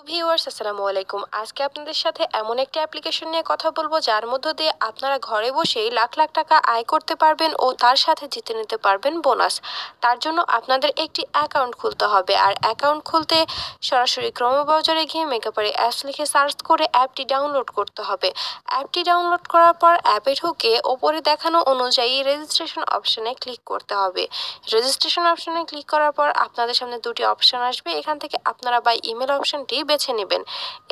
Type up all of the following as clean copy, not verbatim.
Viewers আসসালামু আলাইকুম। আজকে আপনাদের সাথে এমন একটি অ্যাপ্লিকেশন নিয়ে কথা বলবো যার মধ্য দিয়ে আপনারা ঘরে বসেই লাখ লাখ টাকা আয় করতে পারবেন ও তার সাথে জিতে নিতে পারবেন বোনাস। তার জন্য আপনাদের একটি অ্যাকাউন্ট খুলতে হবে, আর অ্যাকাউন্ট খুলতে সরাসরি ক্রোম ব্রাউজারে গিয়ে মেকাপারি অ্যাপস লিখে সার্চ করে অ্যাপটি ডাউনলোড করতে হবে। অ্যাপটি ডাউনলোড করার পর অ্যাপে ঢুকে ওপরে দেখানো অনুযায়ী রেজিস্ট্রেশন অপশনে ক্লিক করতে হবে। রেজিস্ট্রেশন অপশনে ক্লিক করার পর আপনাদের সামনে দুটি অপশন আসবে, এখান থেকে আপনারা বাই ইমেল অপশনটি বেছে নেবেন।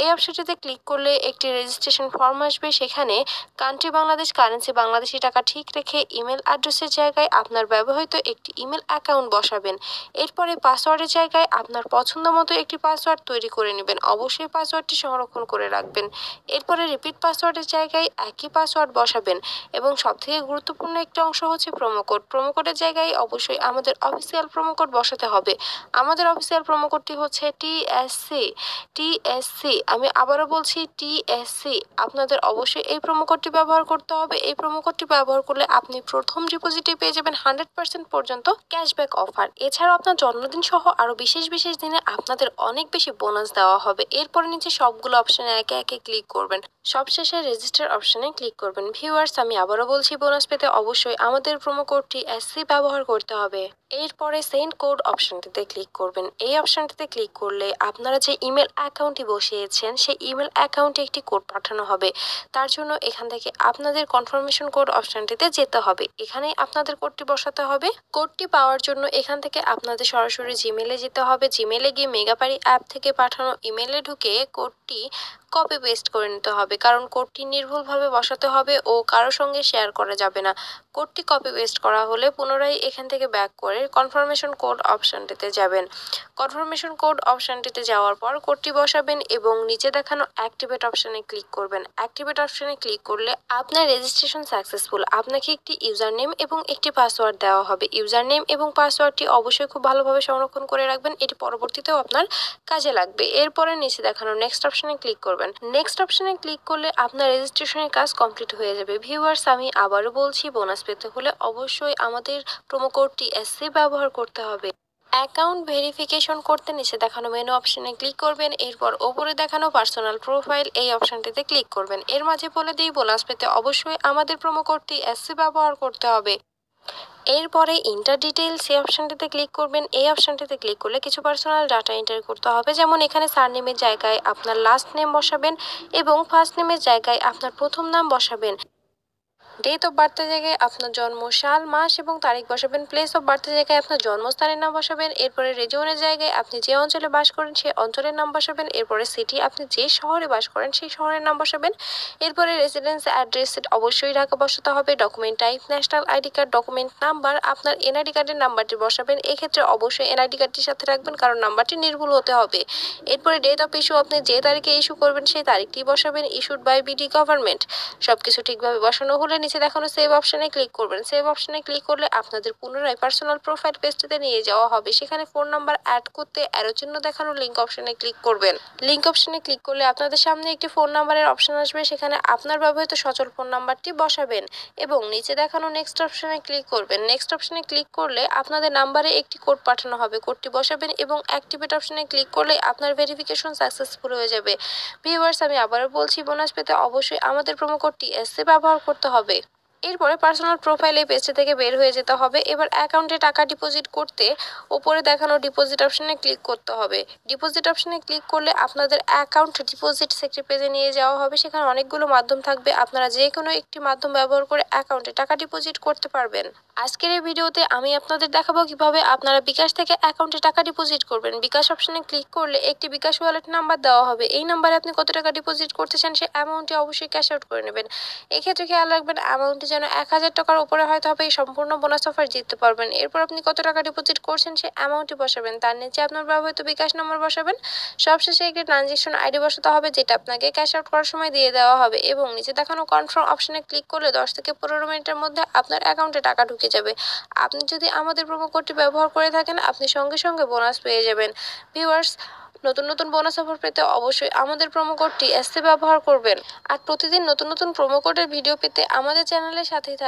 এই অপশনটিতে ক্লিক করলে একটি রেজিস্ট্রেশন ফর্ম আসবে, সেখানে কান্ট্রি বাংলাদেশ, কারেন্সি বাংলাদেশি টাকা ঠিক রেখে ইমেল অ্যাড্রেসের জায়গায় আপনার ব্যবহৃত একটি ইমেল অ্যাকাউন্ট বসাবেন। এরপরে পাসওয়ার্ডের জায়গায় আপনার পছন্দ মতো একটি পাসওয়ার্ড তৈরি করে নেবেন। অবশ্যই পাসওয়ার্ডটি সংরক্ষণ করে রাখবেন। এরপরে রিপিট পাসওয়ার্ডের জায়গায় একই পাসওয়ার্ড বসাবেন এবং সবথেকে গুরুত্বপূর্ণ একটি অংশ হচ্ছে প্রোমো কোড। প্রোমো কোডের জায়গায় অবশ্যই আমাদের অফিসিয়াল প্রোমো কোড বসাতে হবে। আমাদের অফিসিয়াল প্রোমো কোডটি হচ্ছে টিএসসি। আমি আবারও বলছি টিএসসি। আপনাদের অবশ্যই এই প্রোমো কোডটি ব্যবহার করতে হবে। এই প্রোমো কোডটি ব্যবহার করলে আপনি প্রথম ডিপোজিটে পেয়ে যাবেন 100% পর্যন্ত ক্যাশব্যাক অফার। এছাড়াও আপনার জন্মদিন সহ আরো বিশেষ বিশেষ দিনে আপনাদের অনেক বেশি বোনাস দেওয়া হবে। এরপরে নিচে সবগুলো অপশনে একে একে ক্লিক করবেন। সবশেষে রেজিস্টার অপশনে ক্লিক করবেন। ভিউয়ার্স, আমি আবারও বলছি, বোনাস পেতে অবশ্যই আমাদের প্রোমো কোডটি এসসি ব্যবহার করতে হবে। এরপরে সেন্ড কোড অপশনটিতে ক্লিক করবেন। এই অপশনটিতে ক্লিক করলে আপনারা যে ইমেল অ্যাকাউন্টটি বসিয়েছেন সেই ইমেল অ্যাকাউন্টে একটি কোড পাঠানো হবে। তার জন্য এখান থেকে আপনাদের কনফার্মেশন কোড অপশনটিতে যেতে হবে। এখানেই আপনাদের কোডটি বসাতে হবে। কোডটি পাওয়ার জন্য এখান থেকে আপনাদের সরাসরি জিমেলে যেতে হবে। জিমেলে গিয়ে মেগাপারি অ্যাপ থেকে পাঠানো ইমেলে ঢুকে কোডটি কপি পেস্ট করে নিতে হবে, কারণ কোডটি নির্ভুলভাবে বসাতে হবে ও কারোর সঙ্গে শেয়ার করা যাবে না। কোডটি কপি পেস্ট করা হলে পুনরায় এখান থেকে ব্যাক করে কনফার্মেশন কোড অপশনটিতে যাবেন। কনফার্মেশন কোড অপশনটিতে যাওয়ার পর কোডটি বসাবেন এবং নিচে দেখানো অ্যাক্টিভেট অপশনে ক্লিক করবেন। অ্যাক্টিভেট অপশনে ক্লিক করলে আপনার রেজিস্ট্রেশন সাকসেসফুল। আপনাকে একটি ইউজার নেম এবং একটি পাসওয়ার্ড দেওয়া হবে। ইউজার নেম এবং পাসওয়ার্ডটি অবশ্যই খুব ভালোভাবে সংরক্ষণ করে রাখবেন, এটি পরবর্তীতেও আপনার কাজে লাগবে। এরপরে নিচে দেখানো নেক্সট অপশনে ক্লিক করবেন। নেক্সট অপশনে ক্লিক করলে আপনার রেজিস্ট্রেশনের কাজ কমপ্লিট হয়ে যাবে। ভিউয়ার্স, আমি আবারও বলছি, বোনাস পেতে হলে অবশ্যই আমাদের প্রোমো কোডটি এসসি ব্যবহার করতে হবে। অ্যাকাউন্ট ভেরিফিকেশন করতে নিচে দেখানো মেনু অপশনে ক্লিক করবেন। এরপর ওপরে দেখানো পার্সোনাল প্রোফাইল এই অপশনটিতে ক্লিক করবেন। এর মাঝে বলে দিই, বোনাস পেতে অবশ্যই আমাদের প্রোমো কোডটি এসসি ব্যবহার করতে হবে। এরপরে ইন্টার ডিটেইলস এই অপশনটিতে ক্লিক করবেন। এই অপশনটিতে ক্লিক করলে কিছু পার্সোনাল ডাটা এন্টার করতে হবে, যেমন এখানে সারনেমের জায়গায় আপনার লাস্ট নেম বসাবেন এবং ফার্স্ট নেমের জায়গায় আপনার প্রথম নাম বসাবেন। ডেট অফ বার্থের জায়গায় আপনার জন্ম সাল, মাস এবং তারিখ বসাবেন। প্লেস অফ বার্থের জায়গায় আপনার জন্মস্থানের নাম বসাবেন। এরপরে রিজিয়নের জায়গায় আপনি যে অঞ্চলে বাস করেন সেই অঞ্চলের নাম বসাবেন। এরপরে সিটি, আপনি যে শহরে বাস করেন সেই শহরের নাম বসাবেন। এরপরে রেসিডেন্স অ্যাড্রেস অবশ্যই ঢাকা বসাতে হবে। Document type national ID card. Document number আপনার এনআইডি কার্ডের নাম্বারটি বসাবেন। এক্ষেত্রে অবশ্যই এনআইডি কার্ডটির সাথে রাখবেন, কারণ নাম্বারটি নির্ভুল হতে হবে। এরপরে ডেট অফ ইস্যু, আপনি যে তারিখে ইস্যু করবেন সেই তারিখটি বসাবেন। Issued by BD government. সবকিছু ঠিকভাবে বসানো হলে নিচে দেখানো সেভ অপশনে ক্লিক করবেন। সেভ অপশনে ক্লিক করলে আপনাদের পুনরায় পার্সোনাল প্রোফাইল পেজটিতে নিয়ে যাওয়া হবে। সেখানে ফোন নাম্বার অ্যাড করতে অ্যারো চিহ্ন দেখানো লিংক অপশনে ক্লিক করবেন। লিংক অপশনে ক্লিক করলে আপনাদের সামনে একটি ফোন নাম্বারের অপশন আসবে, সেখানে আপনার ব্যবহৃত সচল ফোন নাম্বারটি বসাবেন এবং নিচে দেখানো নেক্সট অপশনে ক্লিক করবেন। নেক্সট অপশনে ক্লিক করলে আপনাদের নাম্বারে একটি কোড পাঠানো হবে। কোডটি বসাবেন এবং অ্যাক্টিভেট অপশনে ক্লিক করলে আপনার ভেরিফিকেশন সাকসেসফুল হয়ে যাবে। ভিউয়ার্স, আমি আবারও বলছি, বোনাস পেতে অবশ্যই আমাদের প্রোমো কোডটি এসসি ব্যবহার করতে হবে। এরপরে পার্সোনাল প্রোফাইল এই পেজটি থেকে বের হয়ে যেতে হবে। এবার অ্যাকাউন্টে টাকা ডিপোজিট করতে ওপরে দেখানো ডিপোজিট অপশনে ক্লিক করতে হবে। ডিপোজিট অপশনে ক্লিক করলে আপনাদের অ্যাকাউন্ট ডিপোজিট সেক্টর পেজে নিয়ে যাওয়া হবে। সেখানে অনেকগুলো মাধ্যম থাকবে, আপনারা যে কোনো একটি মাধ্যম ব্যবহার করে অ্যাকাউন্টে টাকা ডিপোজিট করতে পারবেন। আজকের এই ভিডিওতে আমি আপনাদের দেখাবো কিভাবে আপনারা বিকাশ থেকে অ্যাকাউন্টে টাকা ডিপোজিট করবেন। বিকাশ অপশনে ক্লিক করলে একটি বিকাশ ওয়ালেট নাম্বার দেওয়া হবে। এই নাম্বারে আপনি কত টাকা ডিপোজিট করতে চান সেই অ্যামাউন্টটি অবশ্যই ক্যাশ আউট করে নেবেন। এক্ষেত্রে খেয়াল রাখবেন অ্যামাউন্টটি যেন 1000 টাকার উপরে হয়, তবে এই সম্পূর্ণ বোনাস অফার জিততে পারবেন। এরপর আপনি কত টাকা ডিপোজিট করছেন সেই অ্যামাউন্টটি বসাবেন। তার নিচে আপনার ব্যবহৃত বিকাশ নম্বর বসাবেন। সবশেষে একটি ট্রানজেকশন আইডি বসাতে হবে, যেটা আপনাকে ক্যাশ আউট করার সময় দিয়ে দেওয়া হবে এবং নিচে দেখানো কনফার্ম অপশনে ক্লিক করলে 10 থেকে 15 মিনিটের মধ্যে আপনার অ্যাকাউন্টে টাকা ঢুকে যাবে। আপনি যদি আমাদের প্রোমো কোডটি ব্যবহার করে থাকেন, আপনি সঙ্গে সঙ্গে বোনাস পেয়ে যাবেন। ভিউয়ার্স, নতুন নতুন বোনাস অফার পেতে অবশ্যই আমাদের প্রোমো কোডটি এসসি ব্যবহার করবেন। আর প্রতিদিন নতুন নতুন প্রোমো কোডের ভিডিও পেতে আমাদের চ্যানেলের সাথেই থাকবেন।